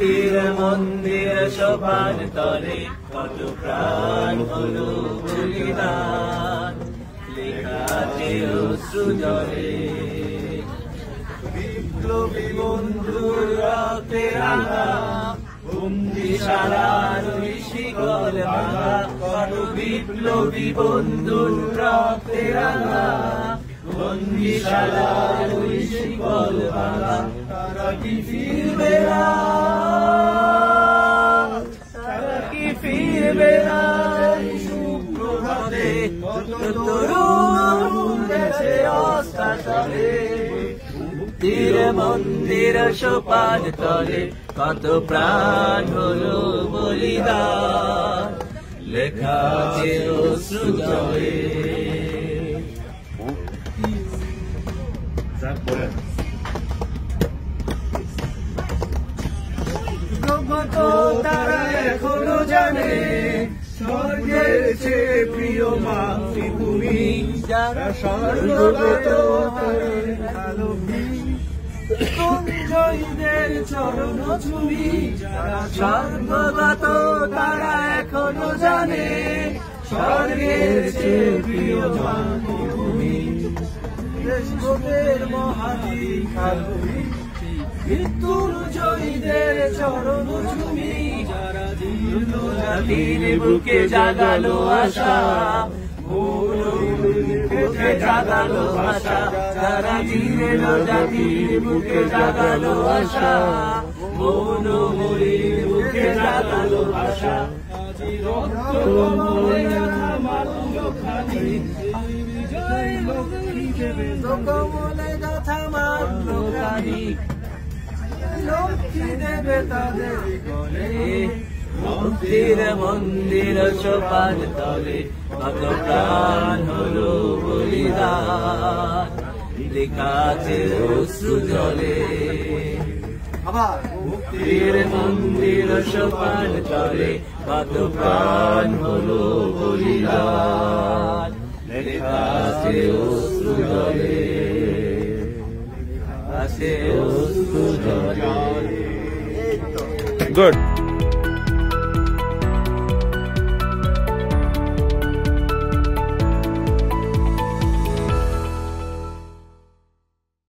মুক্তির মন্দির সোপান তলে কত প্রাণ হলো বলিদান, লেখা আছে অশ্রু জলে। বিপ্লবী বন্ধুর রক্তে রাঙা বন্দিশালার ওই শিকল ভাঙা, কত বিপ্লবী বন্ধুর রক্তে রাঙা বন্দিশালার ওই শিকল ভাঙা। তারা কি ফিরবে না, তারা কি ফিরবে না সুপ্রভাতে, কত তরুণ গেছে অস্তাচলে। মুক্তির মন্দির সোপান তলে কত প্রাণ হলো বলিদান, লেখা আছে অশ্রু জলে। তারা এখনো জানে স্বর্গের চেয়ে প্রিয় মাতৃভূমি, যারা স্বর্গগত জয়ীদের চরণ ছুঁই, যারা স্বর্গগত তারা এখনো জানে স্বর্গের চেয়ে প্রিয় মাতৃভূমি। দেশভোগের মহাদীপ মৃত্যুর জয়ীদের চরণ ছুঁই, যারা জীর্ণ জাতির বুকে জাগালো আশা, বুকে জাগালো আশা, যারা জীর্ণ জাতির বুকে জাগালো আশা, মৌন মরির বুকে জাগালো আশা। কমলে গাথা মাল্য খানি লক্ষ্মী দেবে তাদের গলে। মুক্তির মন্দির সোপান তলে কত প্রাণ হলো বলিদান, লেখা আছে অশ্রু জলে। মুক্তির মন্দির সোপান তলে কত প্রাণ হলো বলিদান, লেখা আছে অশ্রু জলে, আছে অশ্রু জলে। Good.